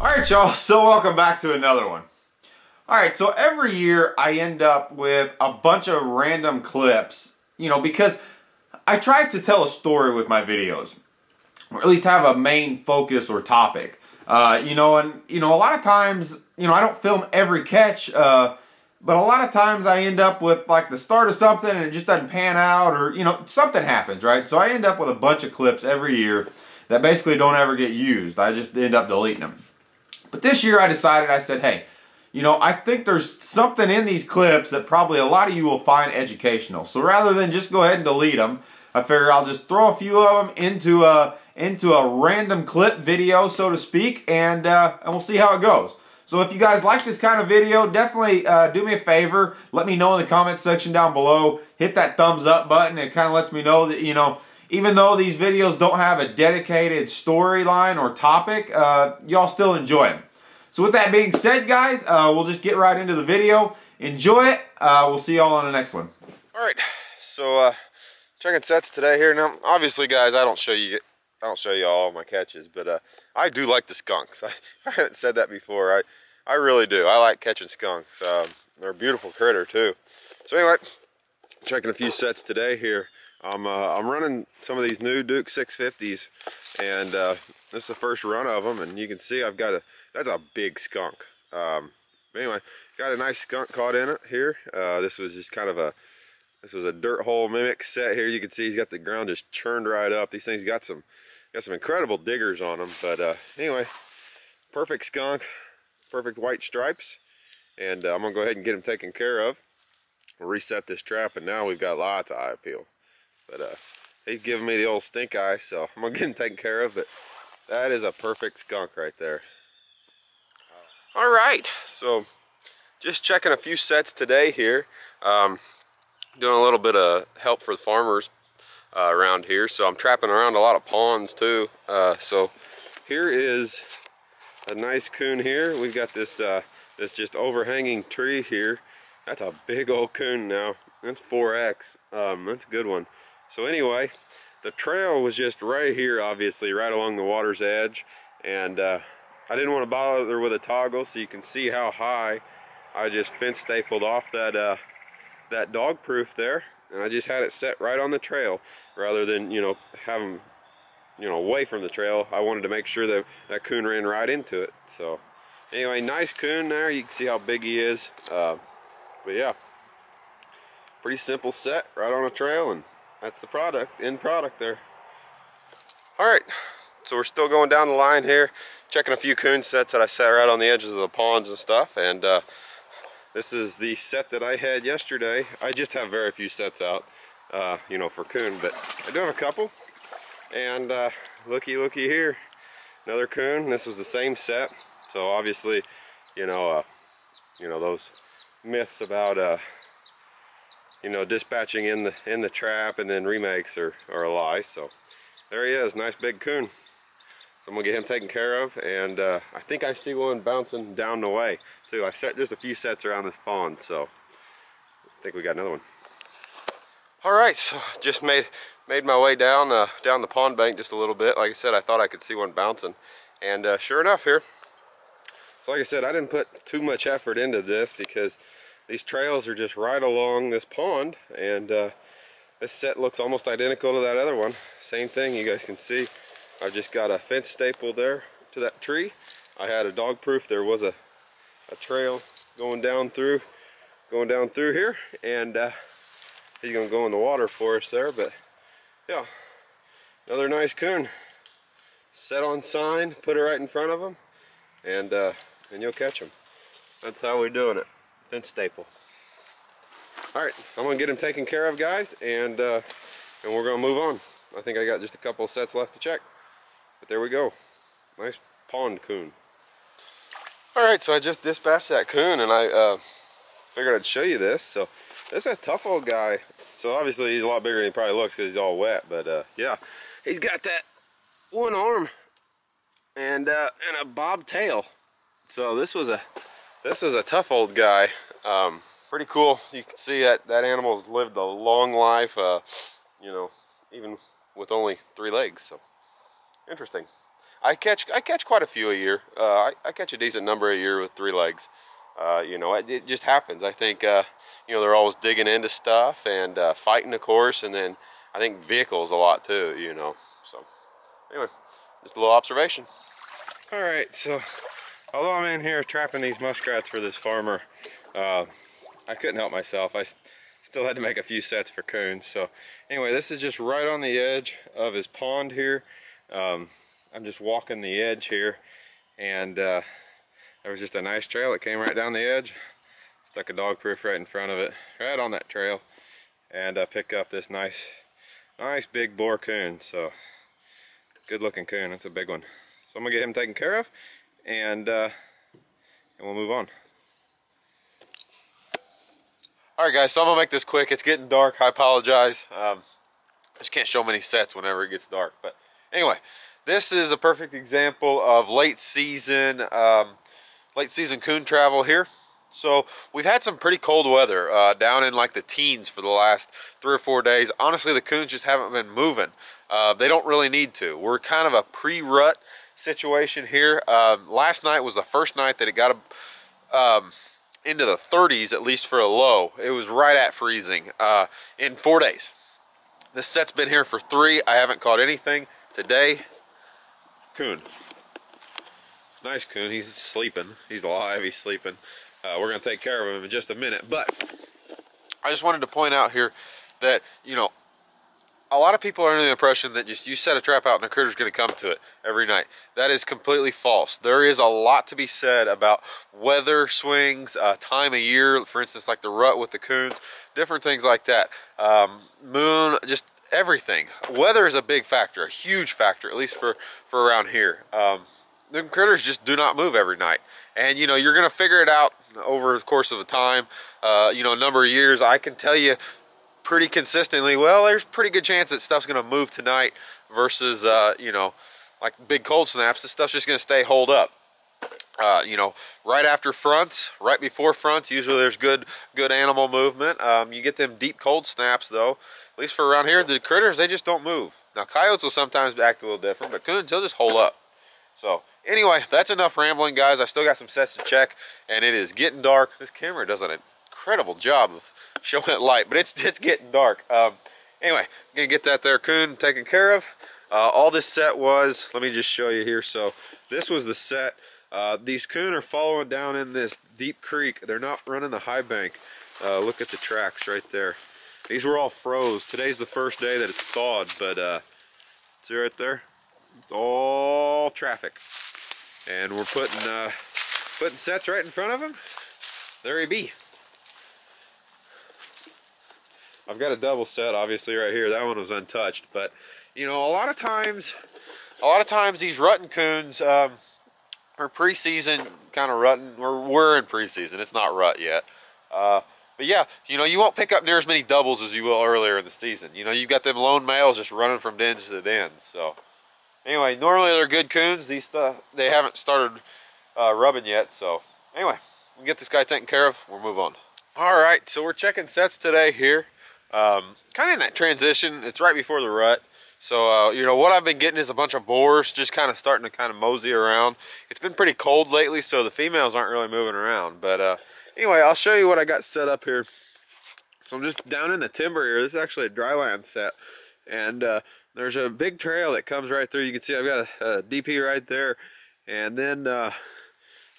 Alright y'all, so welcome back to another one. Alright, so every year I end up with a bunch of random clips, because I try to tell a story with my videos, or at least have a main focus or topic. And a lot of times, I don't film every catch, but a lot of times I end up with like the start of something and it just doesn't pan out, or something happens, right? So I end up with a bunch of clips every year that basically don't ever get used. I just end up deleting them. But this year I said, hey, I think there's something in these clips that probably a lot of you will find educational. So rather than just go ahead and delete them, I figure I'll just throw a few of them into a random clip video, so to speak, and we'll see how it goes. So if you guys like this kind of video, definitely do me a favor. Let me know in the comment section down below. Hit that thumbs up button. It kind of lets me know that, even though these videos don't have a dedicated storyline or topic, y'all still enjoy them. So with that being said, guys, we'll just get right into the video. Enjoy it. We'll see y'all on the next one. All right, so checking sets today here. Now, obviously, guys, I don't show you all my catches, but I do like the skunks. I haven't said that before. I really do. I like catching skunks. They're a beautiful critter too. So anyway, checking a few sets today here. I'm running some of these new Duke 650s, and this is the first run of them, and you can see I've got that's a big skunk. Anyway, got a nice skunk caught in it here. This was just kind of this was a dirt hole mimic set here. You can see he's got the ground just churned right up. These things got some incredible diggers on them, but anyway, perfect skunk, perfect white stripes, and I'm gonna go ahead and get him taken care of. We'll reset this trap, and now we've got lots of eye appeal. But he's giving me the old stink eye, so I'm gonna get him taken care of. But that is a perfect skunk right there. All right, so just checking a few sets today here. Doing a little bit of help for the farmers around here. So I'm trapping around a lot of ponds too. So here is a nice coon here. We've got this just overhanging tree here. That's a big old coon now. That's 4X. That's a good one. So anyway, the trail was just right here, obviously, right along the water's edge, and I didn't want to bother with a toggle, so you can see how high I just fence stapled off that dog proof there, and I just had it set right on the trail rather than have them away from the trail. I wanted to make sure that that coon ran right into it. So anyway, nice coon there. You can see how big he is. But yeah, pretty simple set right on a trail, and that's the end product there. All right, so we're still going down the line here, checking a few coon sets that I set right on the edges of the ponds and stuff, and this is the set that I had yesterday. I just have very few sets out, for coon, but I do have a couple. And looky here, another coon. This was the same set, so obviously, those myths about dispatching in the trap and then remakes are a lie. So there he is, nice big coon. So I'm gonna get him taken care of, and I think I see one bouncing down the way too. I set just a few sets around this pond, so I think we got another one. All right, so just made my way down the pond bank just a little bit. Like I said, I thought I could see one bouncing, and sure enough here. So like I said, I didn't put too much effort into this because these trails are just right along this pond, and this set looks almost identical to that other one. Same thing, you guys can see. I've just got a fence staple there to that tree. I had a dog proof. There was a trail going down through here, and he's gonna go in the water for us there. But yeah, another nice coon. Set on sign, put it right in front of him, and you'll catch him. That's how we're doing it. Fence staple. All right, I'm gonna get him taken care of, guys, and we're gonna move on. I think I got just a couple of sets left to check. But there we go. Nice pond coon. Alright, so I just dispatched that coon, and I figured I'd show you this. So this is a tough old guy. So obviously he's a lot bigger than he probably looks because he's all wet. But yeah, he's got that one arm and a bob tail. So this was a tough old guy. Pretty cool. You can see that animal's lived a long life. Even with only 3 legs. So interesting. I catch quite a few a year. I catch a decent number a year with 3 legs. You know, it just happens. I think you know, they're always digging into stuff and fighting, of course, and then I think vehicles a lot too. You know, so anyway, just a little observation. All right, so although I'm in here trapping these muskrats for this farmer, I couldn't help myself. I still had to make a few sets for coons. So anyway, this is just right on the edge of his pond here. I'm just walking the edge here, and there was just a nice trail that came right down the edge. Stuck a dog proof right in front of it, right on that trail, and pick up this nice big boar coon. So good looking coon. That's a big one. So I'm gonna get him taken care of, and we'll move on. All right, guys, so I'm gonna make this quick. It's getting dark. I apologize. I just can't show many sets whenever it gets dark. But anyway, this is a perfect example of late season coon travel here. So we've had some pretty cold weather down in like the teens for the last 3 or 4 days. Honestly, the coons just haven't been moving. They don't really need to. We're kind of a pre-rut situation here. Last night was the first night that it got into the 30s, at least for a low. It was right at freezing in 4 days. This set's been here for 3. I haven't caught anything today. Coon. Nice coon. He's sleeping. He's alive. He's sleeping. We're going to take care of him in just a minute. But I just wanted to point out here that, you know, a lot of people are under the impression that just you set a trap out and a critter's going to come to it every night. That is completely false. There is a lot to be said about weather swings, time of year, for instance, like the rut with the coons, different things like that. Moon, just everything. Weather is a big factor, a huge factor, at least for around here. Them critters just do not move every night. And, you know, you're going to figure it out over the course of a time, you know, a number of years. I can tell you pretty consistently, well, there's a pretty good chance that stuff's going to move tonight versus, you know, like big cold snaps. This stuff's just going to stay holed up. You know, right after fronts, right before fronts, usually there's good animal movement. You get them deep cold snaps, though, at least for around here, the critters, they just don't move. Now, coyotes will sometimes act a little different, but coons, they'll just hold up. So anyway, that's enough rambling, guys. I still got some sets to check, and it is getting dark. This camera does an incredible job of showing it light, but it's getting dark. Anyway, I'm gonna get that there coon taken care of. All this set was, let me just show you here. So this was the set. These coon are following down in this deep creek. They're not running the high bank. Look at the tracks right there. These were all froze. Today's the first day that it's thawed, but see right there? It's all traffic. And we're putting sets right in front of him. There he be. I've got a double set, obviously, right here. That one was untouched, but you know, a lot of times these rutting coons are preseason kind of rutting. We're in preseason. It's not rut yet. But yeah, you know, you won't pick up near as many doubles as you will earlier in the season. You know, you've got them lone males just running from dens to dens. So anyway, normally they're good coons. These they haven't started rubbing yet. So anyway, we'll get this guy taken care of. We'll move on. All right, so we're checking sets today here. Kind of in that transition. It's right before the rut. So, you know, what I've been getting is a bunch of boars just kind of starting to kind of mosey around. It's been pretty cold lately, so the females aren't really moving around. But anyway, I'll show you what I got set up here. So I'm just down in the timber here. This is actually a dry land set. And there's a big trail that comes right through. You can see I've got a DP right there. And then the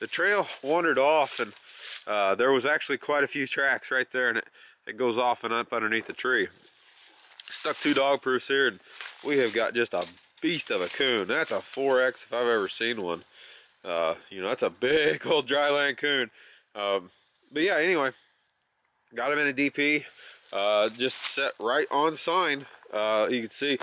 trail wandered off, and there was actually quite a few tracks right there, and it goes off and up underneath the tree. Stuck 2 dog proofs here, and we have got just a beast of a coon. That's a 4X if I've ever seen one. You know, that's a big old dry land coon. But yeah, anyway, got him in a DP. Just set right on sign. You can see,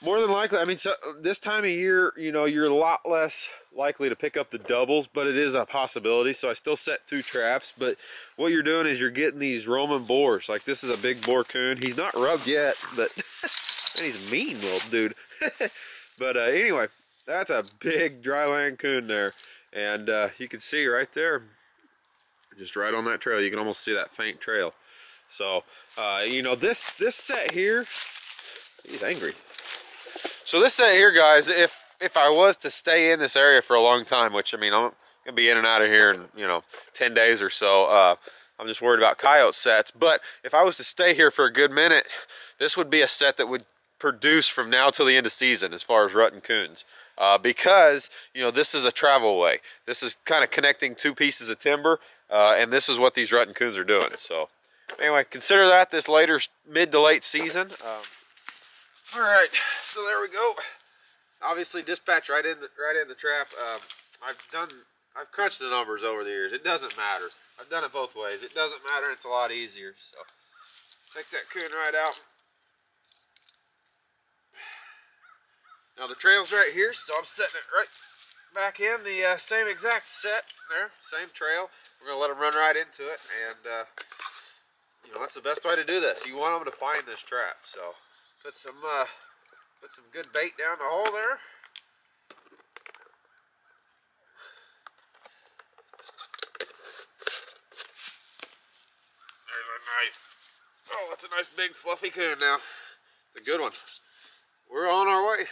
more than likely, I mean, so this time of year, you know, you're a lot less likely to pick up the doubles, but it is a possibility. So I still set 2 traps, but what you're doing is you're getting these roaming boars. Like, this is a big boar coon. He's not rubbed yet, but and he's a mean little dude. But anyway, that's a big dry land coon there. And you can see right there, just right on that trail, you can almost see that faint trail. So, you know, this set here, he's angry. So this set here, guys, if if I was to stay in this area for a long time, which I mean, I'm gonna be in and out of here in 10 days or so. I'm just worried about coyote sets. But if I was to stay here for a good minute, this would be a set that would produce from now till the end of season as far as rutting coons. Because this is a travel way. This is kind of connecting two pieces of timber, and this is what these rutting coons are doing. So anyway, consider that this later mid to late season. All right, so there we go. Obviously, dispatch right in the trap. I've crunched the numbers over the years. It doesn't matter. I've done it both ways. It doesn't matter. It's a lot easier. So take that coon right out. Now the trail's right here, so I'm setting it right back in the same exact set there, same trail. We're gonna let them run right into it, and that's the best way to do this. You want them to find this trap, so put some good bait down the hole there. There's a nice, that's a nice big fluffy coon now. It's a good one. We're on our way.